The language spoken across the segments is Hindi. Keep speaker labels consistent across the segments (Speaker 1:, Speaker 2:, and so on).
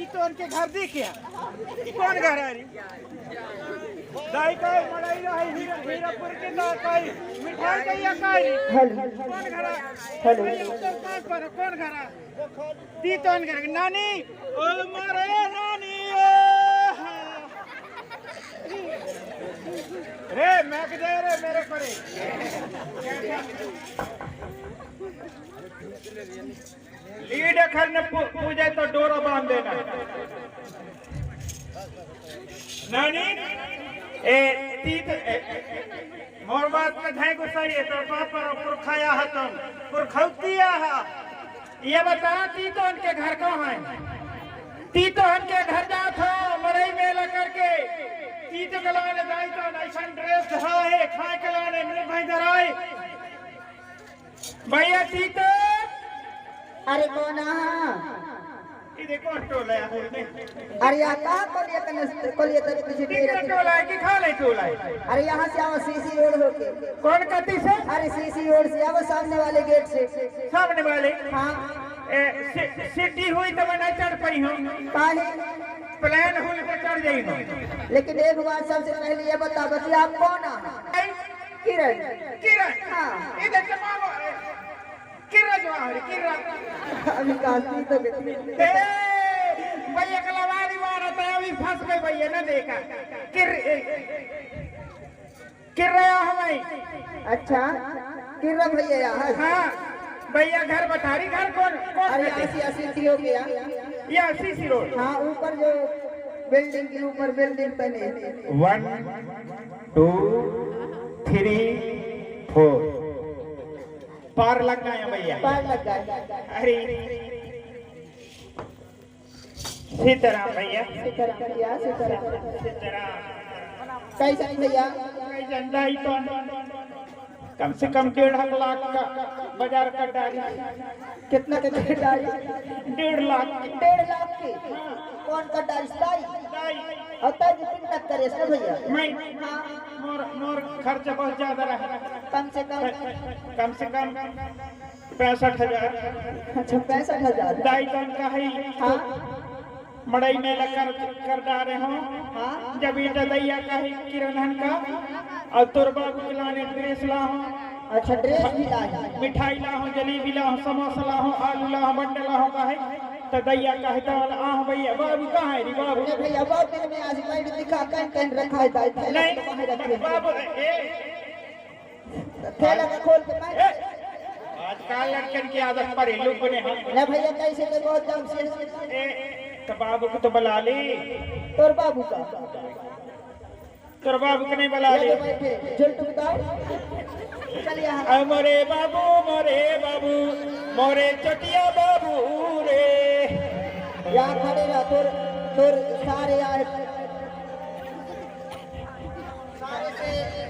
Speaker 1: तो उनके घर देखिए कौन घर है दाई का मड़ाई रही हीरापुर के दाई मिठाई का या काई कौन घर है कौन घर है ती तो घर नानी ओ मारे नानी रे मैं के दे रे मेरे करे लीड अखर ने पूजे तो डोरा बांध देना नानी ए तीत मोर बात में धाय गुस्साई है तो पापा पुरखाया हतम पुरखौतिया है ये बता ती तो उनके घर कहाँ है ती तो उनके घर जात हो मरई मेला करके ती तो कलाने दाई तो ऐसा ड्रेस है खाए कलाने मेरे भाई दराई भैया ती तो
Speaker 2: अरे कौन
Speaker 1: ये देखो टोला है
Speaker 2: अरे यहाँ कहाँ कोलिए तक तुझे
Speaker 1: टोला है कि खा ले टोला है
Speaker 2: अरे यहाँ से आओ सीसी रोड होके
Speaker 1: कौन कती से
Speaker 2: अरे सीसी रोड से आओ सामने वाले गेट से
Speaker 1: सामने वाले
Speaker 2: हाँ
Speaker 1: सिटी हुई तो मैं नहीं चढ़ पाई हूँ
Speaker 2: काहे
Speaker 1: प्लान हुई तो चढ़ जाई हूँ
Speaker 2: लेकिन एक बात सबसे पहले ये बताओ कि आप कौन है किरण
Speaker 1: किरण
Speaker 2: हाँ
Speaker 1: इधर से मामा किरण जो है किरण
Speaker 2: अभी काशी तो
Speaker 1: भैया कलावारी मारा था अभी फंस गए भैया ना देखा गिर रहा हूँ मैं।
Speaker 2: अच्छा किरण भैया यहाँ
Speaker 1: हाँ भैया घर बता रही, घर कौन कौन
Speaker 2: अरे
Speaker 1: रहते?
Speaker 2: 80 हो गया।
Speaker 1: ये 80 रोड।
Speaker 2: हाँ ऊपर जो बिल्डिंग के ऊपर बिल्डिंग बने
Speaker 1: 1 2 3 4 पार लगना है भैया।
Speaker 2: पार लग गए।
Speaker 1: अरे सीताराम भैया,
Speaker 2: सीताराम भैया सीताराम
Speaker 1: सीताराम।
Speaker 2: कैसा भैया
Speaker 1: मैं जनता ही तो कम से कम 1.5 लाख का बाजार का डाली।
Speaker 2: कितना के डाली
Speaker 1: 1.5 लाख की।
Speaker 2: 1.5 लाख की कौन का डाली
Speaker 1: दाई,
Speaker 2: और तब कितना करे ना भैया
Speaker 1: मैं मोर खर्चा बहुत ज्यादा रहा।
Speaker 2: कम से कम
Speaker 1: 65,000।
Speaker 2: अच्छा 65,000
Speaker 1: दाई तो उनका है
Speaker 2: हाँ
Speaker 1: मड़ई मेला कर डाले हूँ।
Speaker 2: हाँ
Speaker 1: जब ईटा दैया का है किरण का और तोर बाबू के लाने ड्रेस ला हूँ,
Speaker 2: अच्छा ड्रेस भी लाई
Speaker 1: मिठाई ला हूँ, जलेबी ला हूँ, समोसा ला हूँ, आलू ला हूँ, बंडल ला हूँ का है तो दैया का है दाल। आह भैया बाबू कहाँ है रे बाबू?
Speaker 2: अरे भैया बहुत दिन में आज पैंट दिखा कहीं रखा है दाई थैला
Speaker 1: नहीं
Speaker 2: कहाँ रखे
Speaker 1: बाबू
Speaker 2: थैला का खोल के पैंट
Speaker 1: आजकल लड़कन की आदत पर ही लोग बने हैं।
Speaker 2: ना भैया कैसे तो बहुत दम से
Speaker 1: तो बाबू को तो बुला ली,
Speaker 2: तोर बाबू का
Speaker 1: तोर बाबू को नहीं बुला ली।
Speaker 2: ये बैठे झुलटू बताओ चल यहाँ
Speaker 1: मोरे बाबू मोरे चटिया बाबू रे।
Speaker 2: यहाँ खड़े रहा तोर तोर सारे आए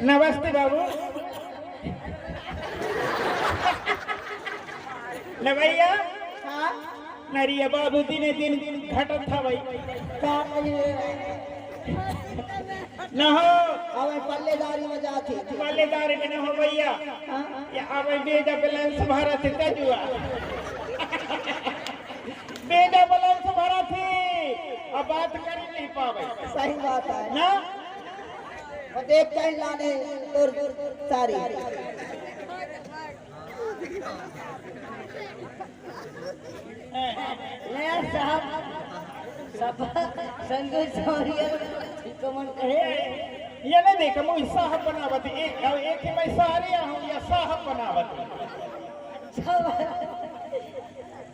Speaker 1: नमस्ते बाबू। न भैया
Speaker 2: हाँ
Speaker 1: नरिया बाबू दिने दिन घटत था भाई न हो
Speaker 2: अब पल्लेदारी में जाती
Speaker 1: मालेदार में न हो भैया। या अब बेजा बैलेंस भरा थे तजुआ बेजा बैलेंस भरा थे अब बात कर ही नहीं पावे
Speaker 2: सही बात है
Speaker 1: ना।
Speaker 2: और देख कहीं लाने तोर सारी
Speaker 3: नया साहब सब संतोष सौरिया कमन कहे
Speaker 1: ये नहीं देखा मुझे साहब बनावत एक ही मैं सारे हूँ या साहब बनावत
Speaker 3: सब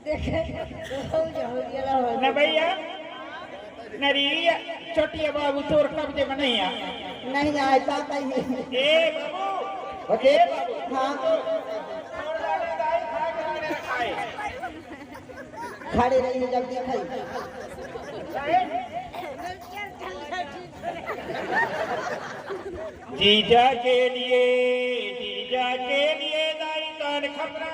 Speaker 3: देखे तो हो गया हो
Speaker 1: न भैया नरी छोटिया बाबू तोर कब्जे में नहीं आ।
Speaker 2: नहीं आए ता कहीं
Speaker 1: ए बाबू
Speaker 2: ओके
Speaker 1: बाबू
Speaker 2: हाँ खड़े रही जब दिखाई
Speaker 1: जीजा के लिए दाई तान खबरा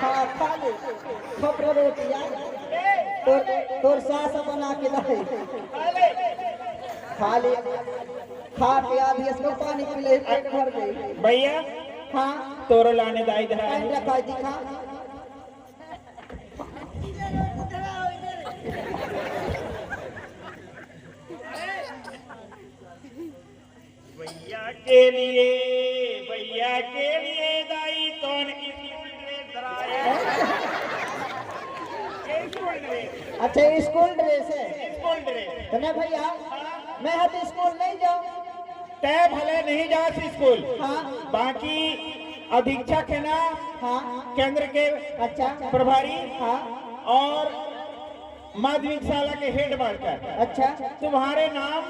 Speaker 2: हाँ खा ले खपरा रोटी तोर सास बना के दे खा ले खा के आधी इसको पानी पी ले पेट भर गई
Speaker 1: भैया
Speaker 2: हाँ
Speaker 1: तोरो लाने दाई धरा
Speaker 2: टाइम रखा दिखा
Speaker 1: भैया के लिए दाई तोन स्कूल ड्रेस धराए। स्कूल ड्रेस
Speaker 2: अच्छा स्कूल ड्रेस है
Speaker 1: स्कूल ड्रेस
Speaker 2: तो ना भैया मैं हद स्कूल नहीं जाऊँ
Speaker 1: तय भले नहीं जा स्कूल।
Speaker 2: हाँ
Speaker 1: बाकी अधीक्षक है ना
Speaker 2: हाँ
Speaker 1: केंद्र के
Speaker 2: अच्छा
Speaker 1: प्रभारी
Speaker 2: हाँ
Speaker 1: और माध्यमिक शाला के हेड मास्टर
Speaker 2: अच्छा
Speaker 1: तुम्हारे नाम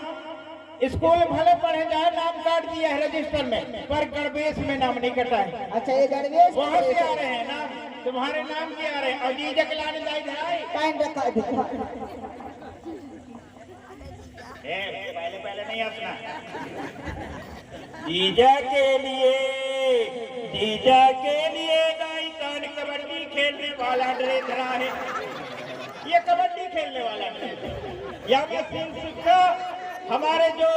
Speaker 1: स्कूल भले पढ़े जाए नाम काट दिया है रजिस्टर में पर गणवेश में नाम नहीं कटा है।
Speaker 2: अच्छा ये गणवेश
Speaker 1: वहाँ से आ रहे हैं नाम तुम्हारे नाम के आ रहे हैं और जीजा के लाने दाई धराए।
Speaker 2: टाइम रखा दिखा
Speaker 1: पहले नहीं हंसना। जीजा के लिए दाई तान कबड्डी खेलने वाला ड्रेस धरा है। ये कबड्डी खेलने वाला ड्रेस या मैं सिक्का हमारे जो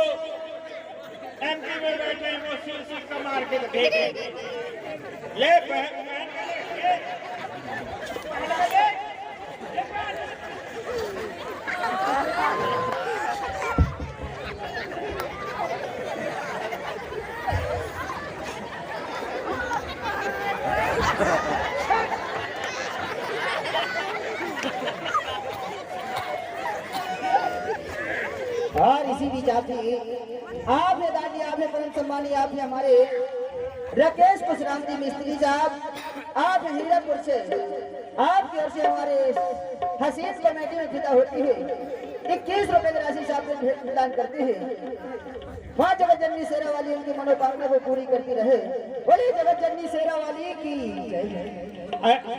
Speaker 1: एमपी में बैठे हैं वो सिक्का मार के देखे ले
Speaker 2: और इसी बीच आप आपने दादी आपने सम्मानित आप ही हमारे राकेश परशुराम जी मिस्त्री साहब, आप हीरापुर से आपकी ओर से हमारे हसीन कमेटी में फिदा होती है 21 रुपए की राशि से आपको भेंट प्रदान करती है। माँ जगत जननी शेरा वाली उनकी मनोकामना को पूरी करती रहे। बोले जगत जननी शेरा वाली की जय।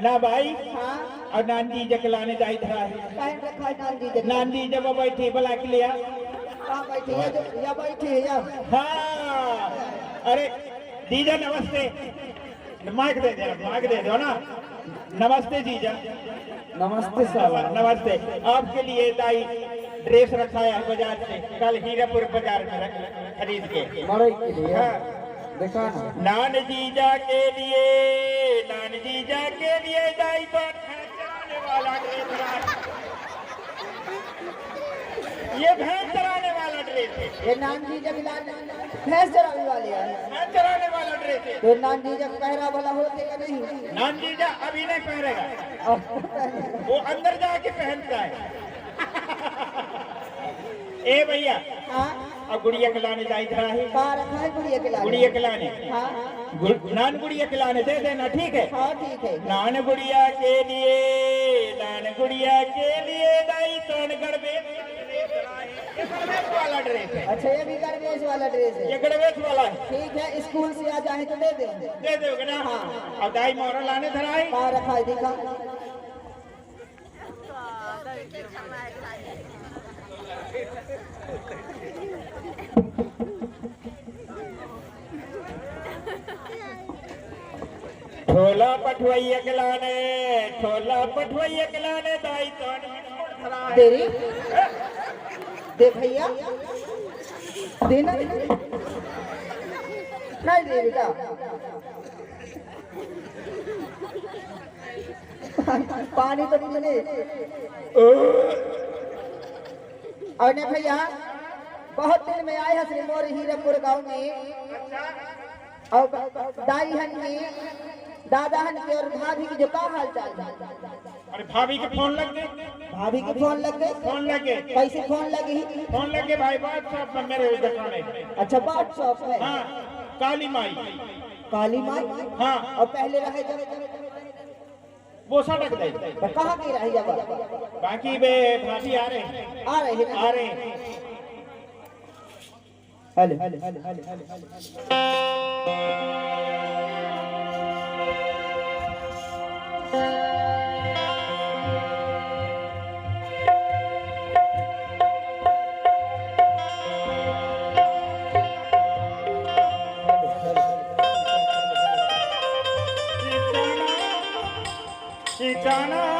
Speaker 1: ना भाई
Speaker 2: हाँ
Speaker 1: और नानी जकलाने जाई धरा है
Speaker 2: काहे रखा है नानी जगत
Speaker 1: नानी जब बैठी बुला के लिया
Speaker 2: कहाँ बैठी है जो या बैठी है या
Speaker 1: हाँ अरे जीजा नमस्ते माइक दे दो ना। नमस्ते जीजा।
Speaker 2: नमस्ते
Speaker 1: नमस्ते। आपके लिए दाई ड्रेस रखा है बाजार से, कल हीरापुर बाजार में खरीद के।
Speaker 2: मरई के लिए
Speaker 1: हाँ।
Speaker 2: देखा ना
Speaker 1: नान जीजा के लिए दाई तो चराने वाला ड्रेस ये भैंस चराने वाला ड्रेस है।
Speaker 2: ये नान जी जब भैंस चराने वाले हैं
Speaker 1: भैंस चराने वाला ड्रेस है।
Speaker 2: तो नान जी जब पहरा वाला होते या नहीं
Speaker 1: नान जीजा अभी नहीं पहनेगा, वो अंदर जाके पहनता है। ए भैया
Speaker 2: हाँ
Speaker 1: अब गुड़िया खिलाने जाई धरा है।
Speaker 2: कहाँ रखा है गुड़िया के लाने
Speaker 1: गुड़िया खिलाने
Speaker 2: हाँ
Speaker 1: नान गुड़िया खिलाने दे देना, ठीक है।
Speaker 2: हाँ ठीक है
Speaker 1: नान गुड़िया के लिए दाई सोनगढ़ में गणवेश वाला ड्रेस है।
Speaker 2: अच्छा ये भी गणवेश वाला ड्रेस है
Speaker 1: ये गणवेश वाला है,
Speaker 2: ठीक है स्कूल से आ जाए तो दे दे
Speaker 1: दे दोगे ना।
Speaker 2: हाँ।
Speaker 1: अब दाई मोहरा लाने धरा है।
Speaker 2: कहाँ रखा है दिखा
Speaker 1: ठोला पठवैया के लाने दाई तो धरा है।
Speaker 2: तेरी दे भैया देना नहीं दे बेटा पानी तो नहीं मिले और ने भैया बहुत दिन में आए हैं श्री मोर हीरापुर गांव में और दाई हन में दादा हन के और भाभी की जो का हाल चाल
Speaker 1: अरे भाभी के फोन लग गए,
Speaker 2: भाभी की फोन लग गए
Speaker 1: फोन लग गए,
Speaker 2: कैसे फोन लगी
Speaker 1: फोन लग गए भाई व्हाट्सएप में मेरे दिखाने।
Speaker 2: अच्छा व्हाट्सएप है
Speaker 1: हाँ काली माई।
Speaker 2: काली माई
Speaker 1: हाँ
Speaker 2: और पहले रहे जब
Speaker 1: वो सड़क दे
Speaker 2: तो कहाँ की रही जब
Speaker 1: बाकी वे भाभी आ रहे हैं,
Speaker 2: आ रहे हैं
Speaker 1: आ रहे हैं। जाना